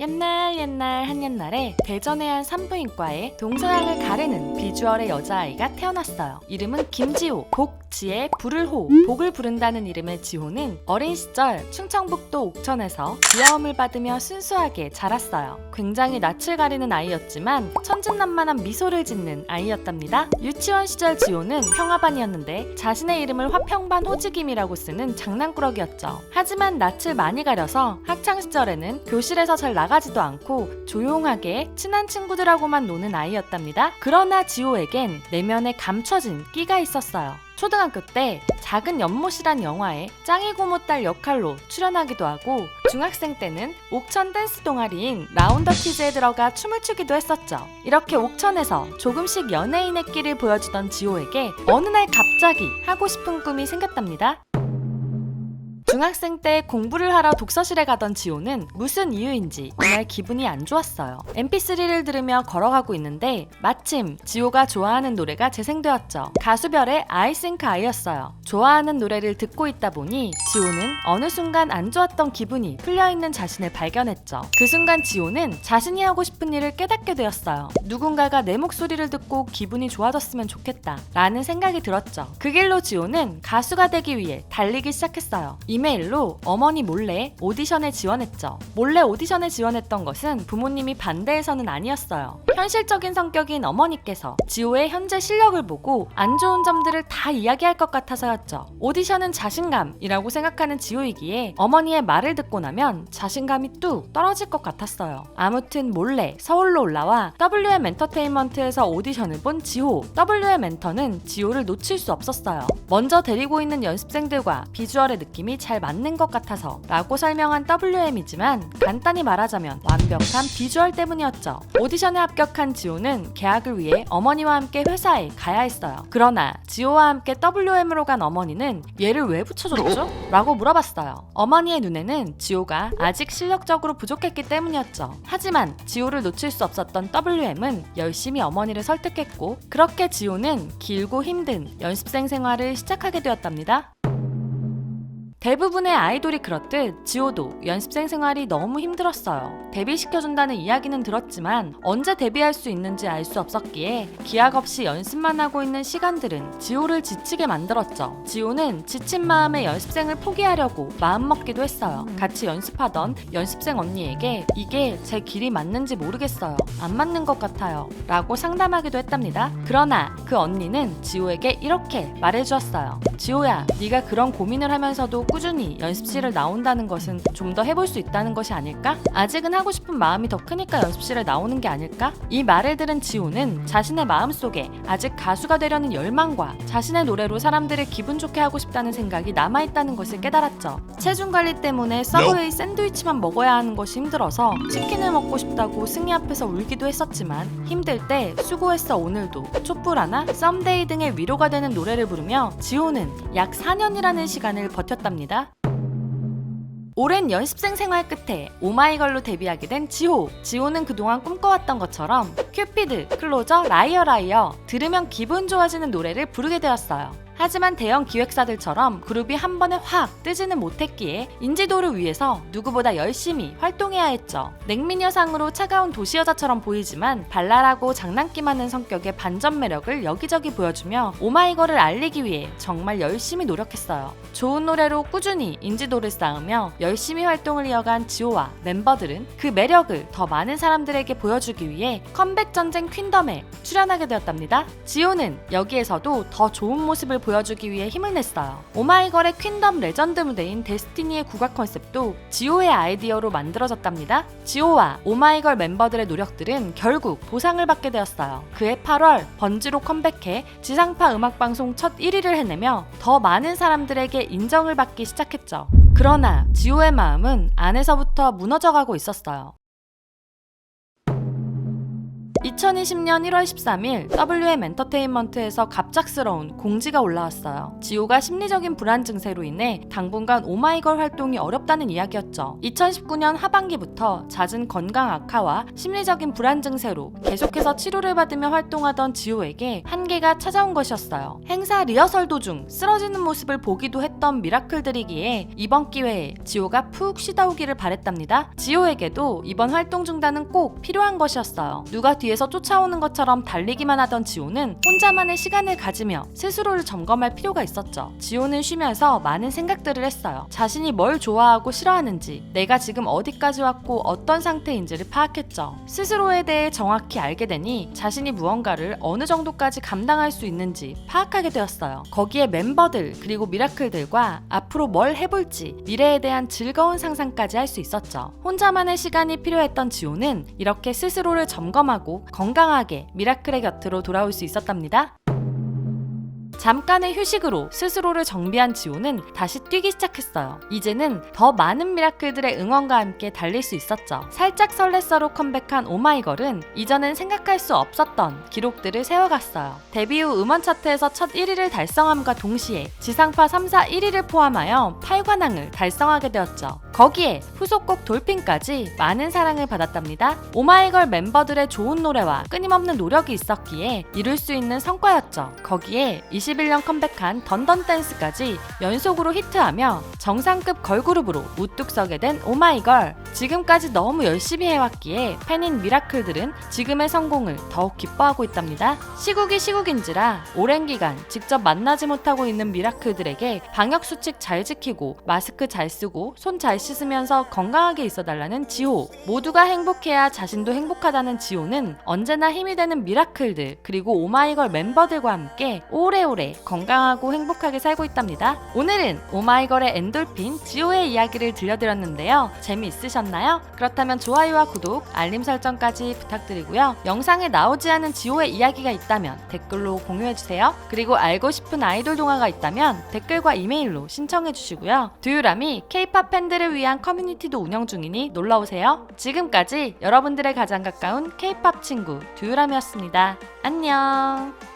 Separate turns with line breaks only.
옛날 한옛날에 대전의 한 산부인과에 동서양을 가르는 비주얼의 여자아이가 태어났어요. 이름은 김지호. 복지에 불을 호. 복을 부른다는 이름의 지호는 어린 시절 충청북도 옥천에서 귀여움을 받으며 순수하게 자랐어요. 굉장히 낯을 가리는 아이였지만 천진난만한 미소를 짓는 아이였답니다. 유치원 시절 지호는 평화반이었는데 자신의 이름을 화평반 호지김이라고 쓰는 장난꾸러기였죠. 하지만 낯을 많이 가려서 학창시절에는 교실에서 잘 나가지도 않고 조용하게 친한 친구들하고만 노는 아이였답니다. 그러나 지호에겐 내면에 감춰진 끼가 있었어요. 초등학교 때 작은 연못이란 영화에 짱이 고모 딸 역할로 출연하기도 하고, 중학생 때는 옥천 댄스 동아리인 라운더키즈에 들어가 춤을 추기도 했었죠. 이렇게 옥천에서 조금씩 연예인의 끼를 보여주던 지호에게 어느 날 갑자기 하고 싶은 꿈이 생겼답니다. 중학생 때 공부를 하러 독서실에 가던 지호는 무슨 이유인지 그날 기분이 안 좋았어요. mp3를 들으며 걸어가고 있는데 마침 지호가 좋아하는 노래가 재생되었죠. 가수별의 I Think I였어요. 좋아하는 노래를 듣고 있다 보니 지호는 어느 순간 안 좋았던 기분이 풀려있는 자신을 발견했죠. 그 순간 지호는 자신이 하고 싶은 일을 깨닫게 되었어요. 누군가가 내 목소리를 듣고 기분이 좋아졌으면 좋겠다 라는 생각이 들었죠. 그 길로 지호는 가수가 되기 위해 달리기 시작했어요. 이메일로 어머니 몰래 오디션에 지원했죠. 몰래 오디션에 지원했던 것은 부모님이 반대해서는 아니었어요. 현실적인 성격인 어머니께서 지호의 현재 실력을 보고 안 좋은 점들을 다 이야기할 것 같아서였죠. 오디션은 자신감이라고 생각하는 지호이기에 어머니의 말을 듣고 나면 자신감이 뚝 떨어질 것 같았어요. 아무튼 몰래 서울로 올라와 WM 엔터테인먼트에서 오디션을 본 지호. WM 엔터는 지호를 놓칠 수 없었어요. 먼저 데리고 있는 연습생들과 비주얼의 느낌이 잘 맞는 것 같아서 라고 설명한 WM이지만 간단히 말하자면 완벽한 비주얼 때문이었죠. 오디션에 합격한 지호는 계약을 위해 어머니와 함께 회사에 가야 했어요. 그러나 지호와 함께 WM으로 간 어머니는 얘를 왜 붙여줬죠? 라고 물어봤어요. 어머니의 눈에는 지호가 아직 실력적으로 부족했기 때문이었죠. 하지만 지호를 놓칠 수 없었던 WM은 열심히 어머니를 설득했고, 그렇게 지호는 길고 힘든 연습생 생활을 시작하게 되었답니다. 대부분의 아이돌이 그렇듯 지호도 연습생 생활이 너무 힘들었어요. 데뷔시켜준다는 이야기는 들었지만 언제 데뷔할 수 있는지 알 수 없었기에 기약 없이 연습만 하고 있는 시간들은 지호를 지치게 만들었죠. 지호는 지친 마음에 연습생을 포기하려고 마음먹기도 했어요. 같이 연습하던 연습생 언니에게 이게 제 길이 맞는지 모르겠어요. 안 맞는 것 같아요. 라고 상담하기도 했답니다. 그러나 그 언니는 지호에게 이렇게 말해주었어요. 지호야, 네가 그런 고민을 하면서도 꾸준히 연습실을 나온다는 것은 좀 더 해볼 수 있다는 것이 아닐까? 아직은 하고 싶은 마음이 더 크니까 연습실에 나오는 게 아닐까? 이 말을 들은 지호는 자신의 마음속에 아직 가수가 되려는 열망과 자신의 노래로 사람들을 기분 좋게 하고 싶다는 생각이 남아있다는 것을 깨달았죠. 체중 관리 때문에 서브웨이 샌드위치만 먹어야 하는 것이 힘들어서 치킨을 먹고 싶다고 승희 앞에서 울기도 했었지만, 힘들 때 수고했어 오늘도, 촛불 하나, 썸데이 등의 위로가 되는 노래를 부르며 지호는 약 4년이라는 시간을 버텼답니다. 오랜 연습생 생활 끝에 오마이걸로 데뷔하게 된 지호. 지호는 그동안 꿈꿔왔던 것처럼 큐피드, 클로저, 라이어 라이어 들으면 기분 좋아지는 노래를 부르게 되었어요. 하지만 대형 기획사들처럼 그룹이 한 번에 확 뜨지는 못했기에 인지도를 위해서 누구보다 열심히 활동해야 했죠. 냉미녀상으로 차가운 도시여자처럼 보이지만 발랄하고 장난기 많은 성격의 반전 매력을 여기저기 보여주며 오마이걸을 알리기 위해 정말 열심히 노력했어요. 좋은 노래로 꾸준히 인지도를 쌓으며 열심히 활동을 이어간 지호와 멤버들은 그 매력을 더 많은 사람들에게 보여주기 위해 컴백 전쟁 퀸덤에 출연하게 되었답니다. 지호는 여기에서도 더 좋은 모습을 보여주기 위해 힘을 냈어요. 오마이걸의 퀸덤 레전드 무대인 데스티니의 국악 컨셉도 지호의 아이디어로 만들어졌답니다. 지호와 오마이걸 멤버들의 노력들은 결국 보상을 받게 되었어요. 그해 8월 번지로 컴백해 지상파 음악방송 첫 1위를 해내며 더 많은 사람들에게 인정을 받기 시작했죠. 그러나 지호의 마음은 안에서부터 무너져가고 있었어요. 2020년 1월 13일 WM 엔터테인먼트에서 갑작스러운 공지가 올라왔어요. 지호가 심리적인 불안 증세로 인해 당분간 오마이걸 활동이 어렵다는 이야기였죠. 2019년 하반기부터 잦은 건강 악화와 심리적인 불안 증세로 계속해서 치료를 받으며 활동하던 지호에게 한계가 찾아온 것이었어요. 행사 리허설 도중 쓰러지는 모습을 보기도 했던 없었던 미라클들이기에 이번 기회에 지호가 푹 쉬다 오기를 바랬답니다. 지호에게도 이번 활동 중단은 꼭 필요한 것이었어요. 누가 뒤에서 쫓아오는 것처럼 달리기만 하던 지호는 혼자만의 시간을 가지며 스스로를 점검할 필요가 있었죠. 지호는 쉬면서 많은 생각들을 했어요. 자신이 뭘 좋아하고 싫어하는지, 내가 지금 어디까지 왔고 어떤 상태인지를 파악했죠. 스스로에 대해 정확히 알게 되니 자신이 무언가를 어느 정도까지 감당할 수 있는지 파악하게 되었어요. 거기에 멤버들 그리고 미라클들과 앞으로 뭘 해볼지, 미래에 대한 즐거운 상상까지 할 수 있었죠. 혼자만의 시간이 필요했던 지호는 이렇게 스스로를 점검하고 건강하게 미라클의 곁으로 돌아올 수 있었답니다. 잠깐의 휴식으로 스스로를 정비한 지호는 다시 뛰기 시작했어요. 이제는 더 많은 미라클들의 응원과 함께 달릴 수 있었죠. 살짝 설렜어로 컴백한 오마이걸은 이전엔 생각할 수 없었던 기록들을 세워갔어요. 데뷔 후 음원 차트에서 첫 1위를 달성함과 동시에 지상파 3사 1위를 포함하여 8관왕을 달성하게 되었죠. 거기에 후속곡 돌핀까지 많은 사랑을 받았답니다. 오마이걸 멤버들의 좋은 노래와 끊임없는 노력이 있었기에 이룰 수 있는 성과였죠. 거기에 21년 컴백한 던던댄스까지 연속으로 히트하며 정상급 걸그룹으로 우뚝 서게 된 오마이걸. 지금까지 너무 열심히 해왔기에 팬인 미라클들은 지금의 성공을 더욱 기뻐하고 있답니다. 시국이 시국인지라 오랜 기간 직접 만나지 못하고 있는 미라클들에게 방역수칙 잘 지키고 마스크 잘 쓰고 손 잘 씻으면서 건강하게 있어달라는 지호. 모두가 행복해야 자신도 행복하다는 지호는 언제나 힘이 되는 미라클들 그리고 오마이걸 멤버들과 함께 오래오래 건강하고 행복하게 살고 있답니다. 오늘은 오마이걸의 엔돌핀 지호의 이야기를 들려드렸는데요. 재미있으셨나요? 그렇다면 좋아요와 구독, 알림 설정까지 부탁드리고요. 영상에 나오지 않은 지호의 이야기가 있다면 댓글로 공유해주세요. 그리고 알고 싶은 아이돌 동화가 있다면 댓글과 이메일로 신청해주시고요. 두유람이 K-POP 팬들을 위한 커뮤니티도 운영 중이니 놀러오세요. 지금까지 여러분들의 가장 가까운 K-POP 친구 두유람이었습니다. 안녕.